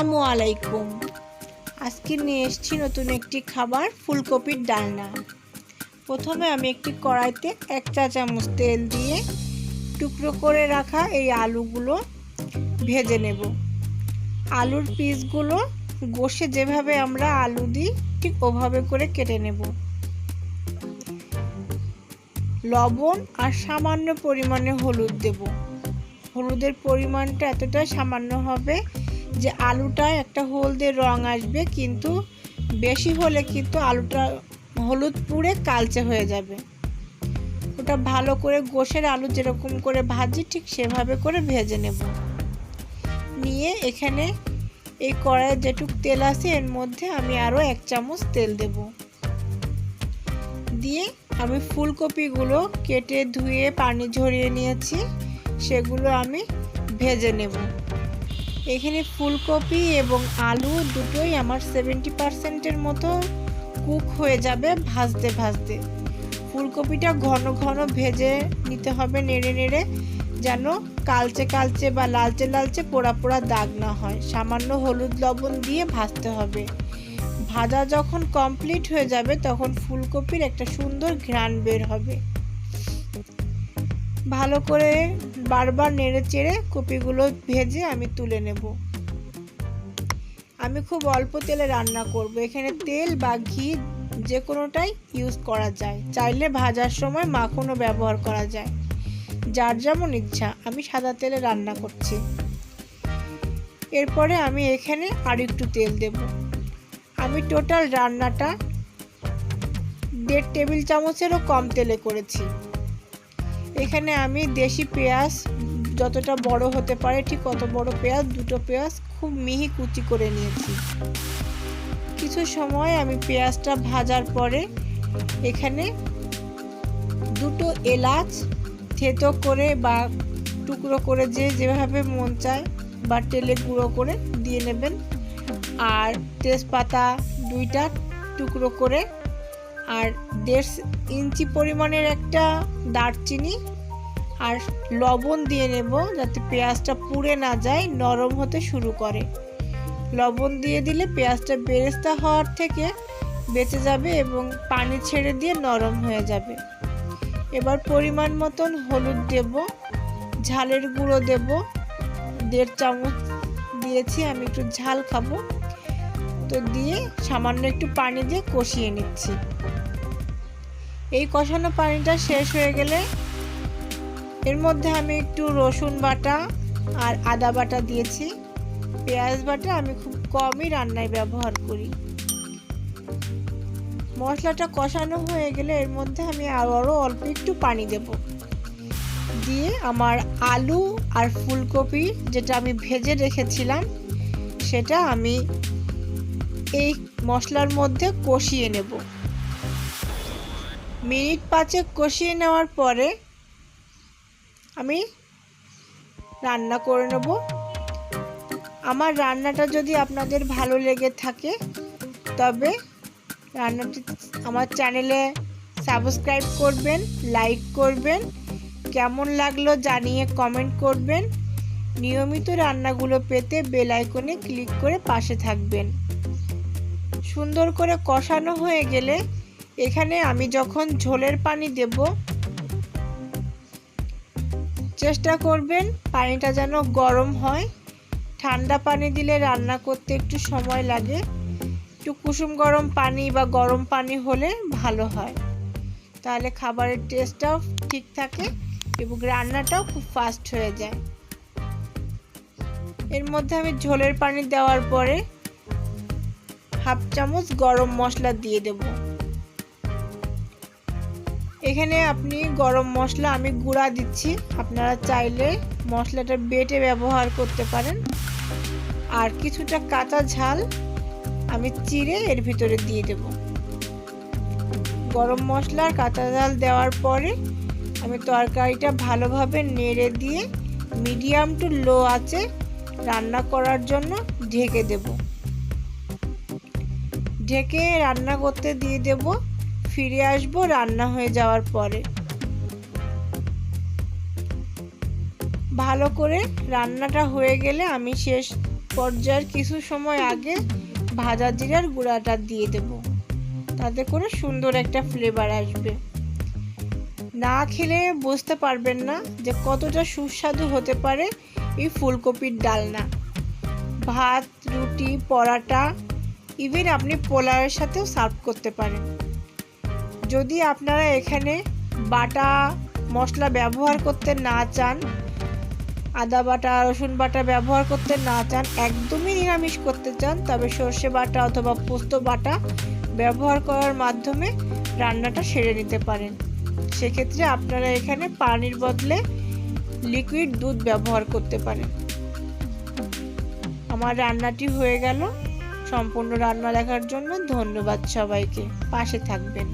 আসসালামু আলাইকুম। আজকে নিয়ে এসেছি নতুন একটি খাবার, ফুলকপির ডালনা। প্রথমে আমি একটি কড়াইতে 1 চা চামচ তেল দিয়ে টুকরো করে রাখা এই আলুগুলো ভেজে নেব। আলুর পিসগুলো গোশে যেভাবে আমরা আলু দিই ঠিক ওভাবে করে কেটে নেব। লবণ আর সামান্য পরিমাণে হলুদ দেব। হলুদের পরিমাণটা এতটা সামান্য হবে যে আলুটা একটা হলদে রং আসবে, কিন্তু বেশি হলে কিন্তু আলুটা হলুদ পুড়ে কালচে হয়ে যাবে। ওটা ভালো করে গোশের আলু যেরকম করে ভাজি ঠিক সেভাবে করে ভেজে নেব। নিয়ে এখানে এই কড়াইয়ে যেটুকু তেল আছে এর মধ্যে আমি আরও 1 চামচ তেল দেব। দিয়ে আমি ফুলকপিগুলো কেটে ধুয়ে পানি ঝরিয়ে নিয়েছি, সেগুলো আমি ভেজে নেব। এখানে ফুলকপি এবং আলু দুটোই আমার 70% মতো কুক হয়ে যাবে ভাজতে ভাজতে। ফুলকপিটা ঘন ঘন ভেজে নিতে হবে, নেড়ে নেড়ে, যেন কালচে কালচে বা লালচে লালচে পোড়া পোড়া দাগ না হয়। সামান্য হলুদ লবণ দিয়ে ভাজতে হবে। ভাজা যখন কমপ্লিট হয়ে যাবে তখন ফুলকপির একটা সুন্দর ঘ্রাণ বের হবে। ভালো করে বারবার নেড়ে চেড়ে কপিগুলো ভেজে আমি তুলে নেব। আমি খুব অল্প তেলে রান্না করব। এখানে তেল বা ঘি যে কোনোটাই ইউজ করা যায়, চাইলে ভাজার সময় মাখনও ব্যবহার করা যায়, যার যেমন ইচ্ছা। আমি সাদা তেলে রান্না করছি। এরপরে আমি এখানে আর একটু তেল দেব। আমি টোটাল রান্নাটা 1.5 টেবিল চামচেরও কম তেলে করেছি। এখানে আমি দেশি পেঁয়াজ যতটা বড় হতে পারে ঠিক কত বড় পেঁয়াজ, 2টো পেঁয়াজ খুব মিহি কুচি করে নিয়েছি। কিছু সময় আমি পেঁয়াজটা ভাজার পরে এখানে 2টো এলাচ থেতো করে বা টুকরো করে যেভাবে মন চায় বা তেলে গুঁড়ো করে দিয়ে নেবেন। আর তেজপাতা 2টা টুকরো করে, আর 1.5 ইঞ্চি পরিমাণের একটা দারচিনি, আর লবণ দিয়ে নেব যাতে পেঁয়াজটা পুড়ে না যায়, নরম হতে শুরু করে। লবণ দিয়ে দিলে পেঁয়াজটা বেরেস্তা হওয়ার থেকে বেঁচে যাবে এবং পানি ছেড়ে দিয়ে নরম হয়ে যাবে। এবার পরিমাণ মতন হলুদ দেব, ঝালের গুঁড়ো দেব 1.5 চামচ দিয়েছি, আমি একটু ঝাল খাবো তো, দিয়ে সামান্য একটু পানি দিয়ে কষিয়ে নিচ্ছি। এই কষানো পানিটা শেষ হয়ে গেলে এর মধ্যে আমি একটু রসুন বাটা আর আদা বাটা দিয়েছি। পেঁয়াজ বাটা আমি খুব কমই রান্নায় ব্যবহার করি। মশলাটা কষানো হয়ে গেলে এর মধ্যে আমি আরও অল্প একটু পানি দেব। দিয়ে আমার আলু আর ফুলকপি যেটা আমি ভেজে রেখেছিলাম সেটা আমি এই মশলার মধ্যে কষিয়ে নেব। মিনিট 5 কষিয়ে নেওয়ার পরে আমি রান্না করে নেব। আমার রান্নাটা যদি আপনাদের ভালো লেগে থাকে তবে রান্নাটি আমার চ্যানেলে সাবস্ক্রাইব করবেন, লাইক করবেন, কেমন লাগলো জানিয়ে কমেন্ট করবেন। নিয়মিত রান্নাগুলো পেতে বেল আইকনে ক্লিক করে পাশে থাকবেন। সুন্দর করে কষানো হয়ে গেলে এখানে আমি যখন ঝোলের পানি দেব চেষ্টা করবেন পানিটা যেন গরম হয়। ঠান্ডা পানি দিলে রান্না করতে একটু সময় লাগে। একটু কুসুম গরম পানি বা গরম পানি হলে ভালো হয়, তাহলে খাবারের টেস্টটাও ঠিক থাকে এবং রান্নাটাও খুব ফাস্ট হয়ে যায়। এর মধ্যে আমি ঝোলের পানি দেওয়ার পরে 1/2 চামচ গরম মশলা দিয়ে দেব। এখানে আপনি গরম মশলা আমি গুঁড়া দিচ্ছি, আপনারা চাইলে মশলাটা বেটে ব্যবহার করতে পারেন। আর কিছুটা কাঁচা ঝাল আমি চিড়ে এর ভিতরে দিয়ে দেব। গরম মশলা আর কাঁচা ঝাল দেওয়ার পরে আমি তরকারিটা ভালোভাবে নেড়ে দিয়ে মিডিয়াম টু লো আঁচে রান্না করার জন্য ঢেকে দেব। ঢেকে রান্না করতে দিয়ে দেব। ফিরে আসবো রান্না হয়ে যাওয়ার পরে। ভালো করে রান্নাটা হয়ে গেলে আমি শেষ পর্যায়ের কিছু সময় আগে ভাজা জিরার গুঁড়াটা দিয়ে দেব, তাতে করে সুন্দর একটা ফ্লেভার আসবে। না খেলে বুঝতে পারবেন না যে কতটা সুস্বাদু হতে পারে এই ফুলকপির ডালনা। ভাত, রুটি, পরাটা, ইভেন আপনি পোলাওয়ের সাথেও সার্ভ করতে পারেন। যদি আপনারা এখানে বাটা মশলা ব্যবহার করতে না চান, আদা বাটা, রসুন বাটা ব্যবহার করতে না চান, একদমই নিরামিষ করতে চান, তবে সর্ষে বাটা অথবা পোস্ত বাটা ব্যবহার করার মাধ্যমে রান্নাটা সেরে নিতে পারেন। সেক্ষেত্রে আপনারা এখানে পানির বদলে লিকুইড দুধ ব্যবহার করতে পারেন। আমার রান্নাটি হয়ে গেল। সম্পূর্ণ রান্না দেখার জন্য ধন্যবাদ সবাইকে। পাশে থাকবেন।